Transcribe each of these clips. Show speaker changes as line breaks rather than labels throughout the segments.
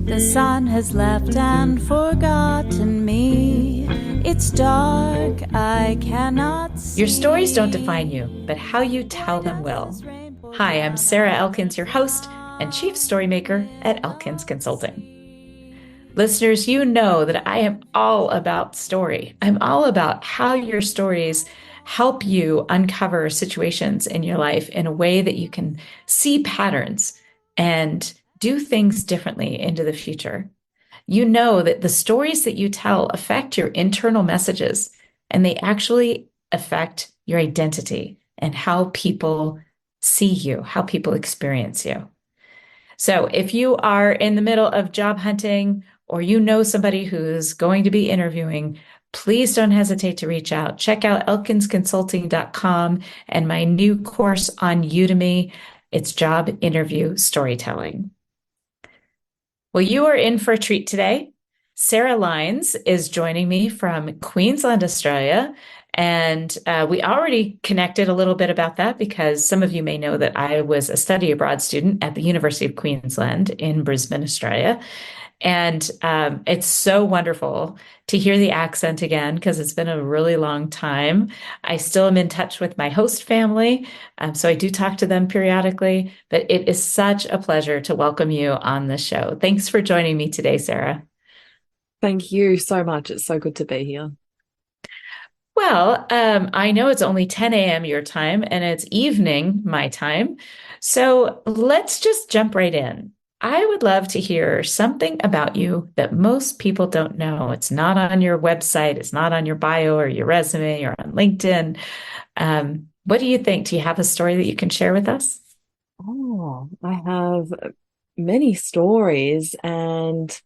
The sun has left and forgotten me. It's dark, I cannot see.
Your stories don't define you, but how you tell them will. Hi, I'm Sarah Elkins, your host and chief storymaker at Elkins Consulting. Listeners, you know that I am all about story. I'm all about how your stories help you uncover situations in your life in a way that you can see patterns and do things differently into the future. You know that the stories that you tell affect your internal messages, and they actually affect your identity and how people see you, how people experience you. So if you are in the middle of job hunting or you know somebody who's going to be interviewing, please don't hesitate to reach out. Check out elkinsconsulting.com and my new course on Udemy. It's job interview storytelling. Well, you are in for a treat today. Sarah Lines is joining me from Queensland, Australia. And we already connected a little bit about that because some of you may know that I was a study abroad student at the University of Queensland in Brisbane, Australia. And it's so wonderful to hear the accent again because it's been a really long time. I still am in touch with my host family, so I do talk to them periodically, but it is such a pleasure to welcome you on the show. Thanks for joining me today, Sarah.
Thank you so much. It's so good to be here.
Well, I know it's only 10 a.m. your time and it's evening my time. So let's just jump right in. I would love to hear something about you that most people don't know. It's not on your website, it's not on your bio or your resume or on LinkedIn. What do you think? Do you have a story that you can share with us?
Oh, I have many stories, and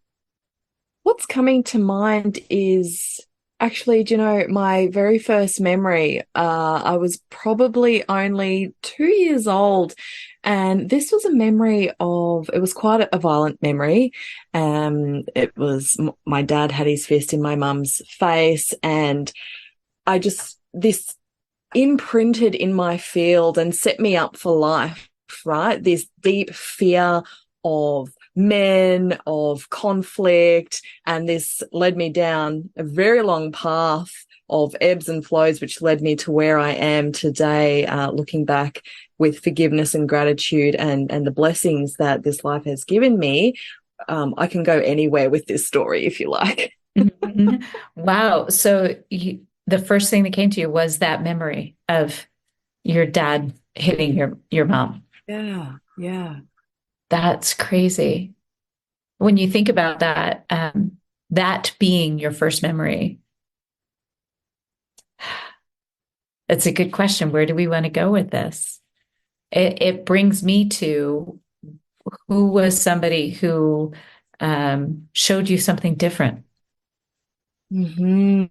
what's coming to mind is actually, my very first memory. I was probably only 2 years old, and this was a memory of, it was quite a violent memory. It was my dad had his fist in my mum's face, and this imprinted in my field and set me up for life, right? This deep fear of men, of conflict, and this led me down a very long path of ebbs and flows, which led me to where I am today, looking back with forgiveness and gratitude and the blessings that this life has given me. I can go anywhere with this story if you like.
Mhm. Wow. So the first thing that came to you was that memory of your dad hitting your mom.
Yeah, yeah.
That's crazy. When you think about that, that being your first memory, it's a good question. Where do we want to go with this? It brings me to who was somebody who showed you something different.
hmm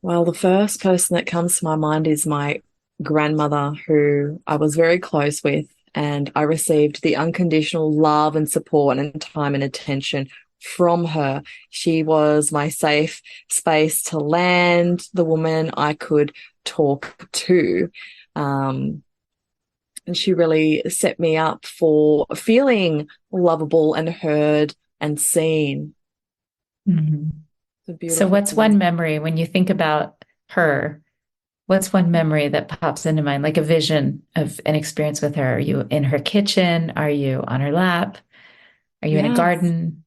Well, the first person that comes to my mind is my grandmother, who I was very close with, and I received the unconditional love and support and time and attention from her. She was my safe space to land, the woman I could talk to. Um, and she really set me up for feeling lovable and heard and seen.
Mhm.
It's a
So,
beautiful
what's one
thing.
memory when you think about her? What's one memory that pops into mind, like a vision of an experience with her? Are you in her kitchen? Are you on her lap? Are you in a
Yes.
garden?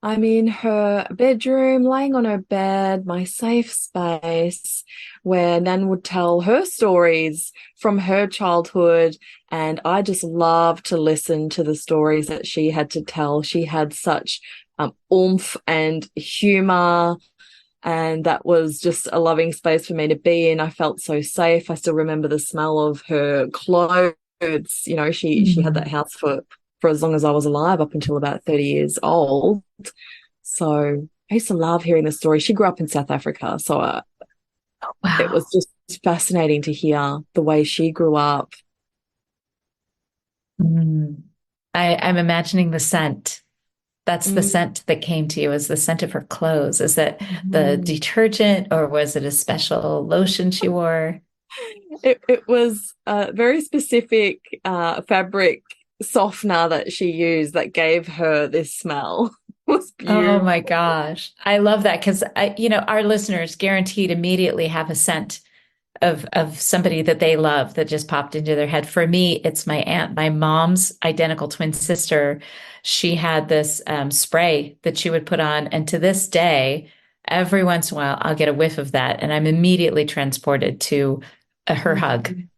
I'm in her bedroom, laying on her bed, my safe space, where Nan would tell her stories from her childhood. And I just love to listen to the stories that she had to tell. She had such oomph and humor, and that was just a loving space for me to be in. I felt so safe. I still remember the smell of her clothes. She had that
Mhm.
house for as long as I was alive, up until about 30 years old. So I used to love hearing the story. She grew up in South Africa, so it was
Wow.
just fascinating to hear the way she grew up.
Mm. I'm imagining the scent. That's the
Mm.
scent that came to you as the scent of her clothes. Is that the
Mhm.
detergent or was it a special lotion she wore?
It was a very specific fabric softener that she used that gave her this smell. It was
Oh my
beautiful.
gosh. I love that because our listeners guaranteed immediately have a scent of somebody that they love that just popped into their head. For me, it's my aunt, my mom's identical twin sister. She had this spray that she would put on, and to this day, every once in a while, I'll get a whiff of that, and I'm immediately transported to her hug.
Mhm.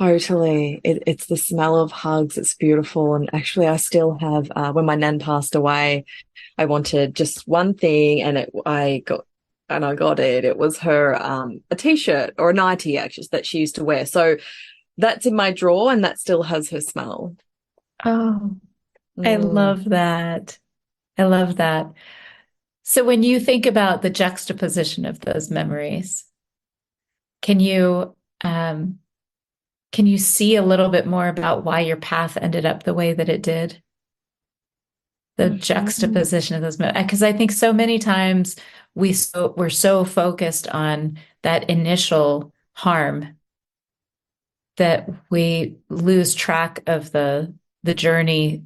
Totally. It's the smell of hugs. It's beautiful. And actually, I still have, when my nan passed away, I wanted just one thing I got it. It was her, a t-shirt or a nightie actually that she used to wear. So that's in my drawer and that still has her smell.
Oh, I
Mm.
love that. I love that. So when you think about the juxtaposition of those memories, can you um, can you see a little bit more about why your path ended up the way that it did? The
Mhm.
juxtaposition of those, because I think so many times we're so focused on that initial harm that we lose track of the journey,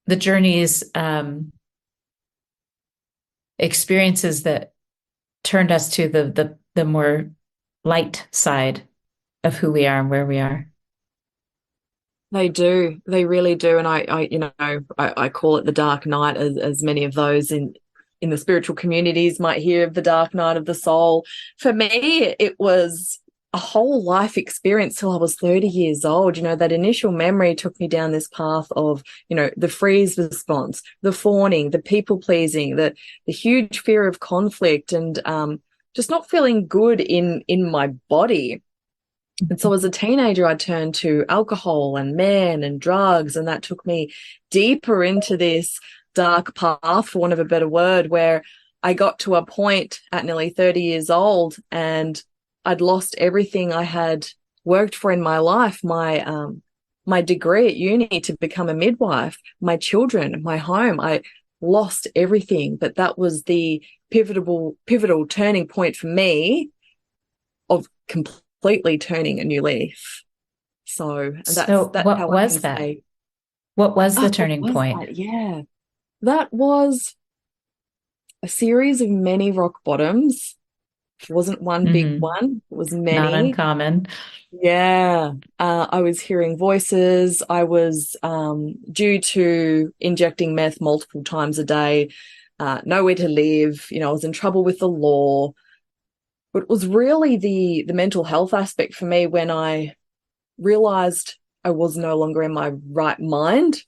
the journey's experiences that turned us to the more light side of who we are and where we are.
They do. They really do. And I call it the dark night, as many of those in the spiritual communities might hear of the dark night of the soul. For me, it was a whole life experience till I was 30 years old. That initial memory took me down this path of, the freeze response, the fawning, the people pleasing, the huge fear of conflict and just not feeling good in my body. And so as a teenager, I turned to alcohol and men and drugs, and that took me deeper into this dark path, for want of a better word, where I got to a point at nearly 30 years old and I'd lost everything I had worked for in my life, my degree at uni to become a midwife, my children, my home. I lost everything, but that was the pivotal turning point for me of completely turning a new leaf. So, and
So
that's
what
how I
was
can
that?
say,
What was the
oh, what
turning
was
point?
that? Yeah, that was a series of many rock bottoms. It wasn't one big
Hmm.
one, it was
Not
many.
uncommon.
Yeah, I was hearing voices. I was due to injecting meth multiple times a day, nowhere to live. I was in trouble with the law. But it was really the mental health aspect for me when I realized I was no longer in my right mind.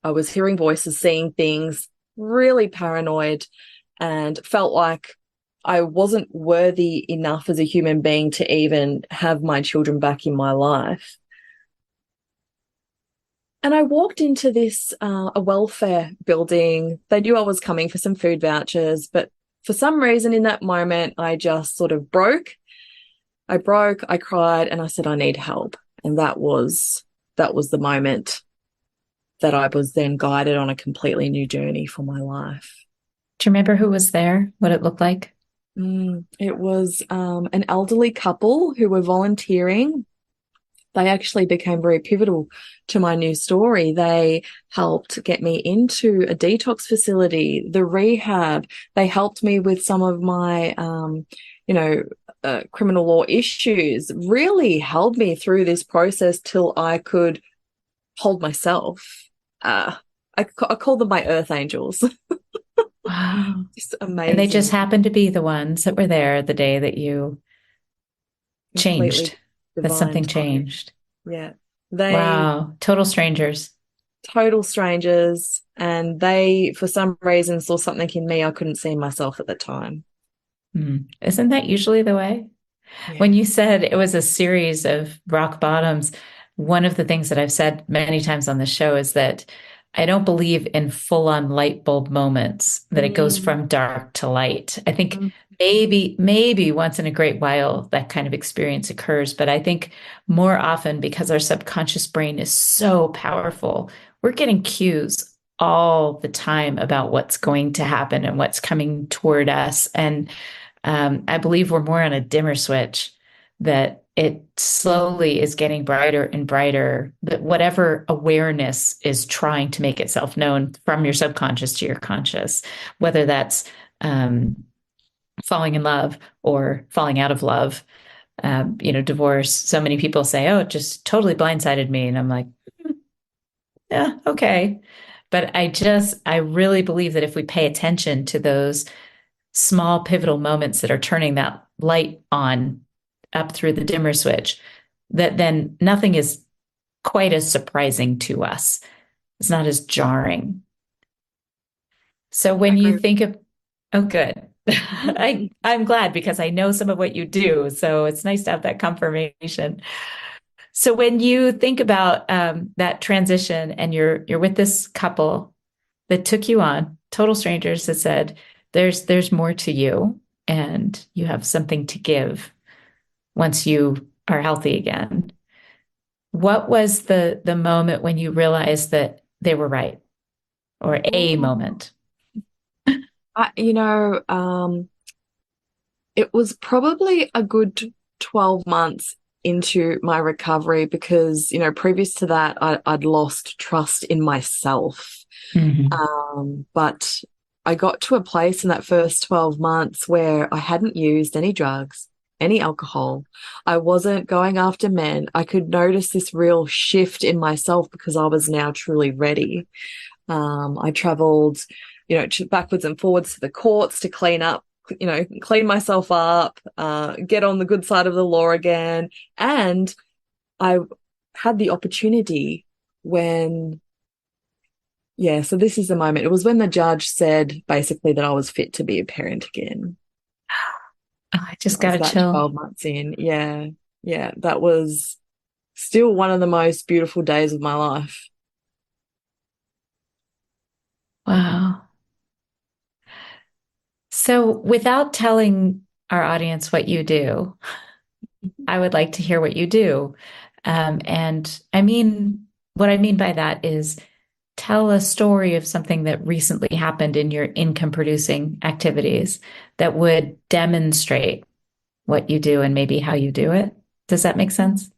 I was hearing voices, seeing things, really paranoid, and felt like I wasn't worthy enough as a human being to even have my children back in my life. And I walked into this a welfare building. They knew I was coming for some food vouchers, but for some reason in that moment, I just sort of broke. I broke, I cried, and I said, I need help. And that was the moment that I was then guided on a completely new journey for my life.
Do you remember who was there? What it looked like?
It was an elderly couple who were volunteering. They actually became very pivotal to my new story. They helped get me into a detox facility, the rehab. They helped me with some of my, criminal law issues, really held me through this process till I could hold myself. Uh, I call them my earth angels.
Wow.
Just
And they just
amazing,
happened to be the ones that were there the day that you
completely
changed, that
divine
something
timing.
changed.
Yeah. They
Wow. Total strangers.
total strangers and they for some reason saw something in me I couldn't see in myself at the time.
Isn't that usually the way? When
Yeah.
you said it was a series of rock bottoms, one of the things that I've said many times on the show is that I don't believe in full-on light bulb moments, that it goes
Mm,
from dark to light. I think
mm,
maybe once in a great while that kind of experience occurs, but I think more often because our subconscious brain is so powerful, we're getting cues all the time about what's going to happen and what's coming toward us. And I believe we're more on a dimmer switch, that it slowly is getting brighter and brighter, that whatever awareness is trying to make itself known from your subconscious to your conscious, whether that's um, falling in love or falling out of love, divorce. So many people say, oh, it just totally blindsided me. And I'm like, yeah, okay. But I really believe that if we pay attention to those small pivotal moments that are turning that light on up through the dimmer switch, that then nothing is quite as surprising to us. It's not as jarring. So
I
when you
agree.
think of, oh, good. I'm glad because I know some of what you do. So it's nice to have that confirmation. So when you think about that transition and you're with this couple that took you on, total strangers that said, there's more to you and you have something to give once you are healthy again. What was the moment when you realized that they were right, or a
Oh,
moment?
I, you know, it was probably a good 12 months into my recovery because, previous to that, I'd lost trust in myself.
Mhm.
But I got to a place in that first 12 months where I hadn't used any drugs, any alcohol. I wasn't going after men. I could notice this real shift in myself because I was now truly ready. I traveled, backwards and forwards to the courts to clean up, clean myself up, get on the good side of the law again. And I had the opportunity when, yeah, so this is the moment. It was when the judge said basically that I was fit to be a parent again.
Oh, I
That
just got
was
a
about
chill.
12 months in. Yeah. Yeah. That was still one of the most beautiful days of my life.
Wow. So without telling our audience what you do, I would like to hear what you do. And I mean, what I mean by that is tell a story of something that recently happened in your income producing activities that would demonstrate what you do and maybe how you do it. Does that make sense?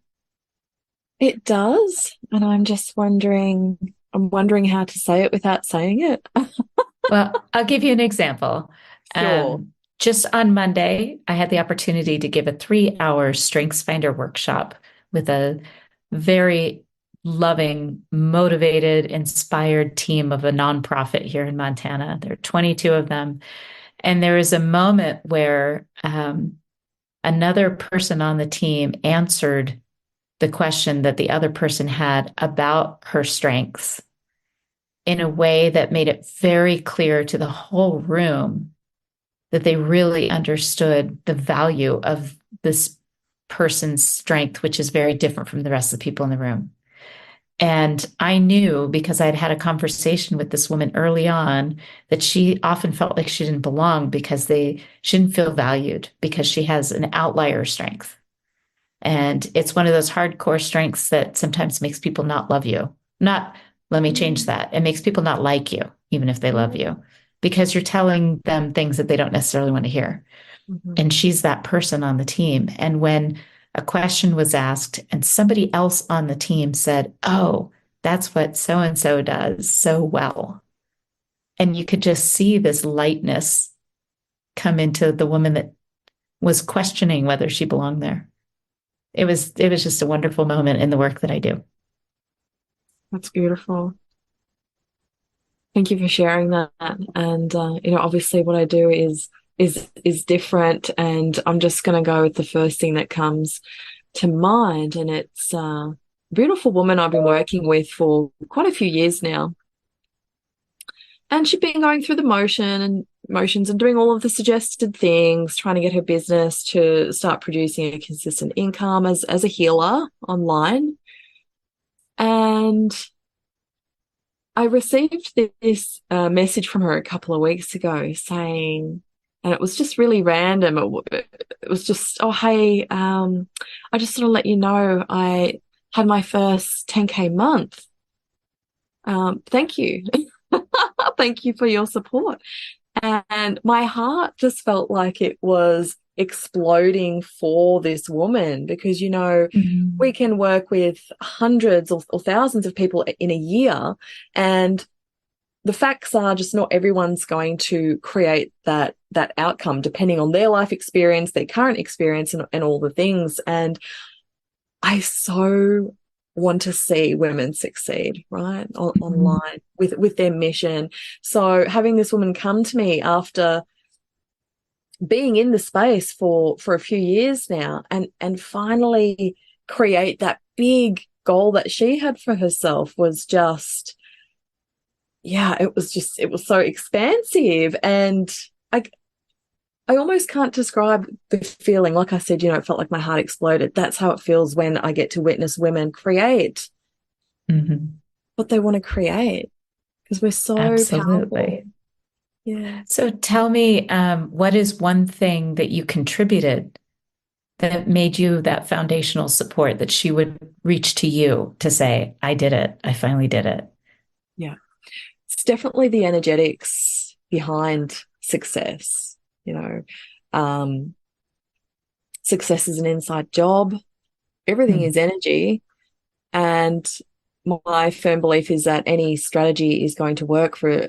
It does. And I'm wondering how to say it without saying it.
Well, I'll give you an example.
Sure.
Just on Monday, I had the opportunity to give a 3-hour Strengths Finder workshop with a very loving, motivated, inspired team of a nonprofit here in Montana. There are 22 of them. And there was a moment where another person on the team answered the question that the other person had about her strengths in a way that made it very clear to the whole room that they really understood the value of this person's strength, which is very different from the rest of the people in the room. And I knew because I'd had a conversation with this woman early on that she often felt like she didn't belong because she didn't feel valued because she has an outlier strength. And it's one of those hardcore strengths that sometimes makes people not love you. Not, let me change
Mm,
that. It makes people not like you, even if they love
mm,
you, because you're telling them things that they don't necessarily want to hear.
mhm.
And she's that person on the team. And when a question was asked and somebody else on the team said, oh, that's what so and so does so well. And you could just see this lightness come into the woman that was questioning whether she belonged there. It was just a wonderful moment in the work that I do.
That's beautiful. Thank you for sharing that. And obviously what I do is different and I'm just gonna go with the first thing that comes to mind. And it's a beautiful woman I've been working with for quite a few years now. And she'd been going through the motions and doing all of the suggested things, trying to get her business to start producing a consistent income as a healer online. And I received this message from her a couple of weeks ago saying, and it was just really random. It was just, oh, hey, I just want to let you know I had my first 10K month. Thank you. Thank you for your support. And my heart just felt like it was exploding for this woman because, we
Mhm.
can work with hundreds or thousands of people in a year. And the facts are just not everyone's going to create that outcome depending on their life experience, their current experience, and all the things. And I so want to see women succeed, right?
Mhm.
Online with their mission. So having this woman come to me after being in the space for a few years now and finally create that big goal that she had for herself was just, yeah, it was so expansive. And I I almost can't describe the feeling. Like I said, it felt like my heart exploded. That's how it feels when I get to witness women create
Mhm.
what they want to create because we're so powerful.
Absolutely.
Yeah.
So tell me, what is one thing that you contributed that made you that foundational support that she would reach to you to say, I did it. I finally did it.
Yeah. It's definitely the energetics behind success. You know, um, success is an inside job. Everything
Mm.
is energy. And my firm belief is that any strategy is going to work for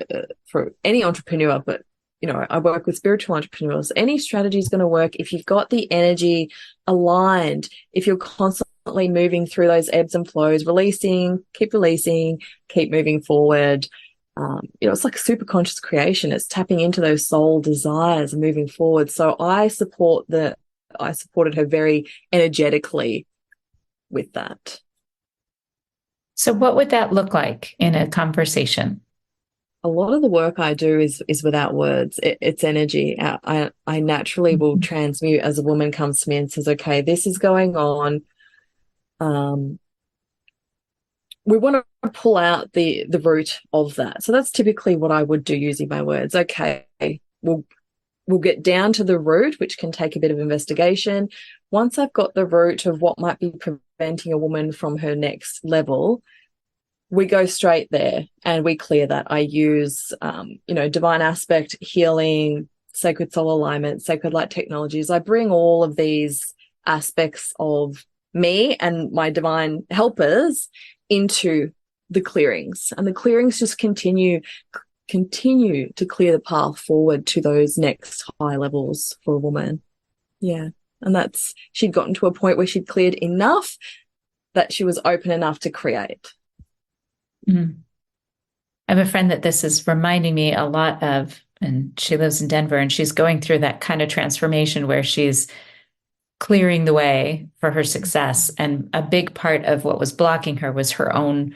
any entrepreneur, but I work with spiritual entrepreneurs. Any strategy is going to work if you've got the energy aligned, if you're constantly moving through those ebbs and flows, releasing, keep moving forward. It's like super conscious creation. It's tapping into those soul desires and moving forward. So I supported her very energetically with that.
So what would that look like in a conversation?
A lot of the work I do is without words. It's energy. I naturally will
Mhm.
transmute as a woman comes to me and says, "Okay, this is going on. Um, we want to pull out the root of that." So that's typically what I would do using my words. Okay, we'll we'll get down to the root, which can take a bit of investigation. Once I've got the root of what might be preventing a woman from her next level, we go straight there and we clear that. I use, divine aspect, healing, sacred soul alignment, sacred light technologies. I bring all of these aspects of me and my divine helpers into the clearings, and the clearings just continue to clear the path forward to those next high levels for a woman. Yeah. And she'd gotten to a point where she'd cleared enough that she was open enough to create.
Mm. I have a friend that this is reminding me a lot of, and she lives in Denver, and she's going through that kind of transformation where she's clearing the way for her success. And a big part of what was blocking her was her own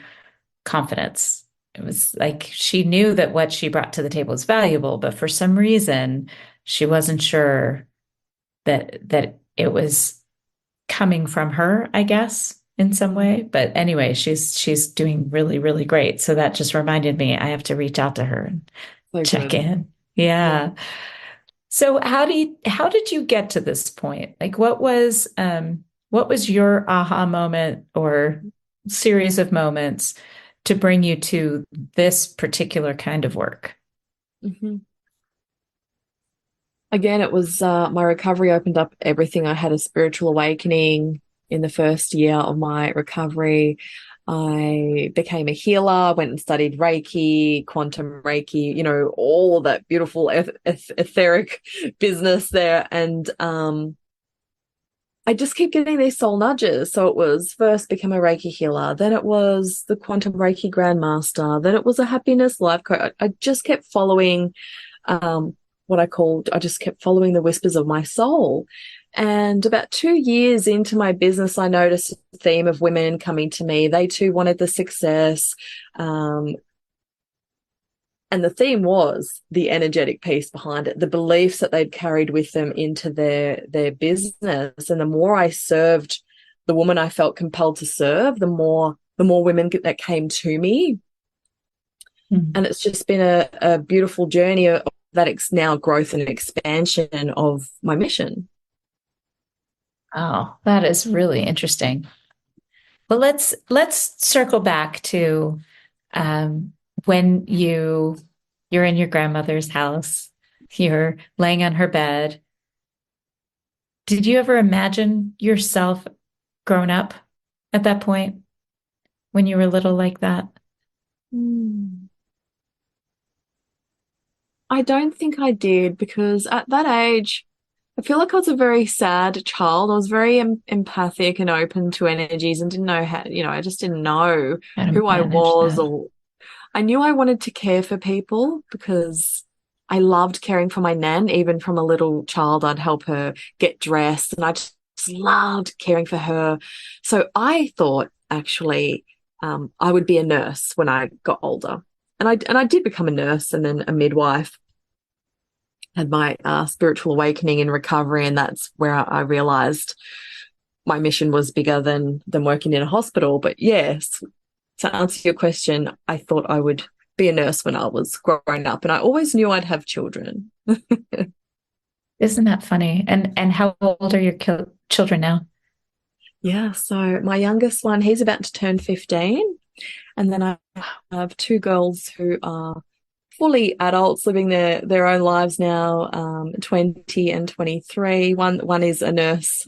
confidence. It was like she knew that what she brought to the table was valuable, but for some reason, she wasn't sure that it was coming from her, I guess, in some way. But anyway, she's doing really, really great. So that just reminded me I have to reach out to her and
So
check
good.
in.
Yeah.
Yeah. So how did you get to this point? Like what was your aha moment or series of moments to bring you to this particular kind of work?
Mm-hmm. Again, it was my recovery opened up everything. I had a spiritual awakening in the first year of my recovery. I became a healer, went and studied Reiki, quantum Reiki, all of that beautiful etheric business there. And I just keep getting these soul nudges. So it was first become a Reiki healer, then it was the quantum Reiki grandmaster, then it was a happiness life coach. I just kept following um, I just kept following the whispers of my soul. And about 2 years into my business, I noticed a theme of women coming to me. They too wanted the success. Um, and the theme was the energetic piece behind it, the beliefs that they'd carried with them into their business. And the more I served the woman I felt compelled to serve, the more women that came to me.
Mm.
And it's just been a beautiful journey of that now growth and expansion of my mission.
Oh, that is really interesting. Well, let's circle back to um, when you're in your grandmother's house. You're laying on her bed. Did you ever imagine yourself grown up at that point when you were little like that?
Hmm. I don't think I did because at that age, I feel like I was a very sad child. I was very empathic and open to energies and didn't know how, I just didn't know
How to
who I
manage
was,
that?
or I knew I wanted to care for people because I loved caring for my nan. Even from a little child, I'd help her get dressed and I just loved caring for her. So I thought actually I would be a nurse when I got older. And I did become a nurse and then a midwife, had my spiritual awakening in recovery, and that's where I realized my mission was bigger than working in a hospital. But yes, to answer your question, I thought I would be a nurse when I was growing up, and I always knew I'd have children.
Isn't that funny? And how old are your children now?
Yeah, so my youngest one, he's about to turn 15, and then I have two girls who are fully adults living their own lives now, 20 and 23. One is a nurse.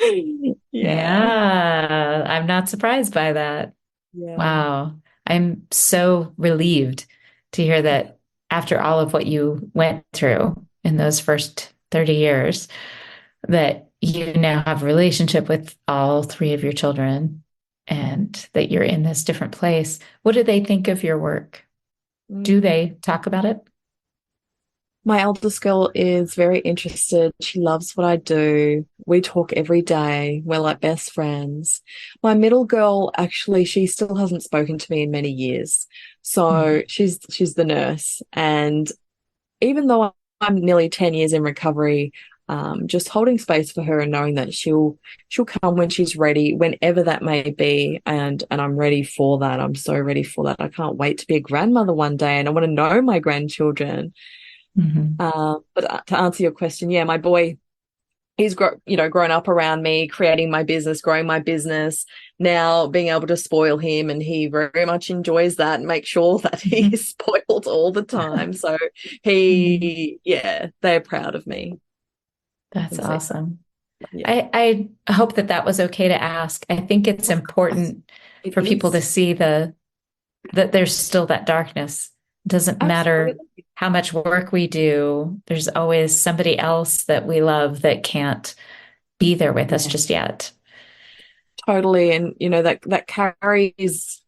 Yeah.
Yeah, I'm not surprised by that.
Yeah.
Wow. I'm so relieved to hear that after all of what you went through in those first 30 years, that you now have a relationship with all three of your children and that you're in this different place. What do they think of your work? Do
Mm.
they talk about it?
My eldest girl is very interested. She loves what I do. We talk every day. We're like best friends. My middle girl, actually, she still hasn't spoken to me in many years. So
Mhm.
she's the nurse. And even though I'm nearly 10 years in recovery, just holding space for her and knowing that she'll come when she's ready, whenever that may be, and I'm ready for that. I'm so ready for that. I can't wait to be a grandmother one day, and I want to know my grandchildren.
Mhm.
But to answer your question, yeah, my boy, he's grown up around me, creating my business, growing my business. Now being able to spoil him, and he very much enjoys that and make sure that
Mhm.
he's spoiled all the time. So
Mhm.
yeah, they're proud of me. I
That's
can see.
awesome.
Yeah,
I hope that that was okay to ask. I think it's
of course
important
it
for people to
is.
see that there's still that darkness. It doesn't matter
Absolutely.
how much work we do, there's always somebody else that we love that can't be there with us
Yeah,
just yet.
totally. And that carries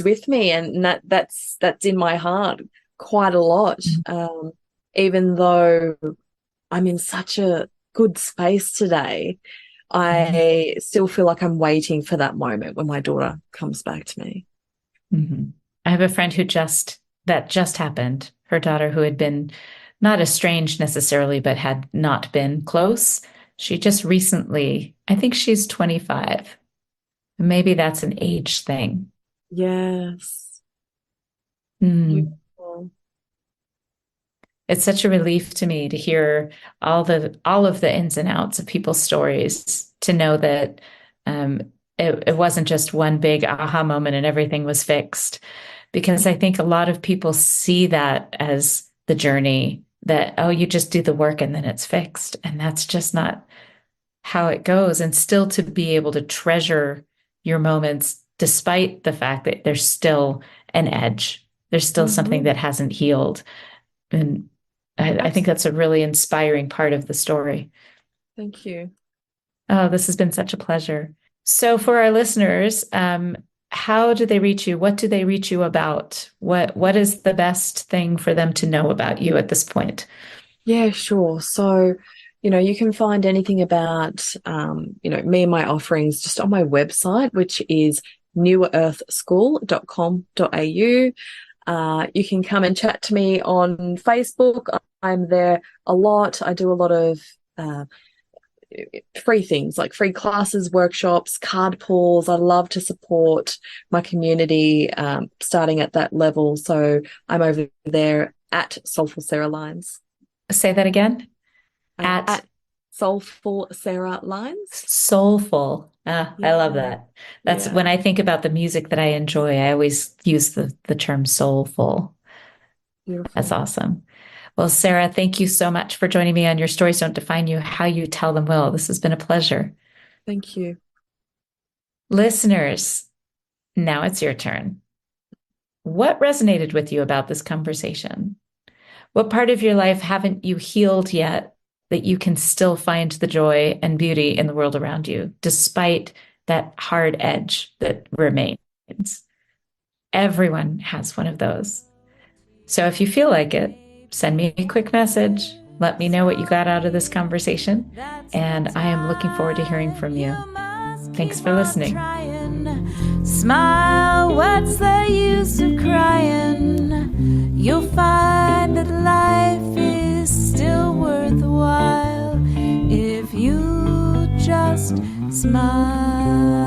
with me, and that's in my heart quite a lot. Even though I'm in such a good space today,
Mhm.
I still feel like I'm waiting for that moment when my daughter comes back to me.
Mhm. I have a friend that just happened. Her daughter, who had been not estranged necessarily, but had not been close. She just recently, I think she's 25. Maybe that's an age thing.
Yes.
Hmm.
Beautiful.
It's such a relief to me to hear all of the ins and outs of people's stories, to know that um, it wasn't just one big aha moment and everything was fixed. Because I think a lot of people see that as the journey, that, oh, you just do the work and then it's fixed. And that's just not how it goes. And still to be able to treasure your moments despite the fact that there's still an edge, there's still something
Hmm.
that hasn't healed. And I think that's a really inspiring part of the story.
Thank you.
Oh, this has been such a pleasure. So, for our listeners, how do they reach you? What do they reach you about? What is the best thing for them to know about you at this point?
Yeah, sure. So, you can find anything about, me and my offerings just on my website, which is newearthschool.com.au. You can come and chat to me on Facebook. I'm there a lot. I do a lot of uh, free things like free classes, workshops, card pulls. I love to support my community, starting at that level. So I'm over there at Soulful Sarah Lines.
Say that again. At
At Soulful Sarah Lines.
soulful. I love
Yeah,
that. That's
yeah,
when I think about the music that I enjoy, I always use the term soulful. That's
beautiful.
awesome. Well, Sarah, thank you so much for joining me on Your Stories Don't Define You, How You Tell Them Will. This has been a pleasure.
Thank you.
Listeners, now it's your turn. What resonated with you about this conversation? What part of your life haven't you healed yet that you can still find the joy and beauty in the world around you, despite that hard edge that remains? Everyone has one of those. So if you feel like it, send me a quick message. Let me know what you got out of this conversation. And I am looking forward to hearing from you. Thanks for listening.
Smile, what's the use of crying? You'll find that life is still worthwhile if you just smile.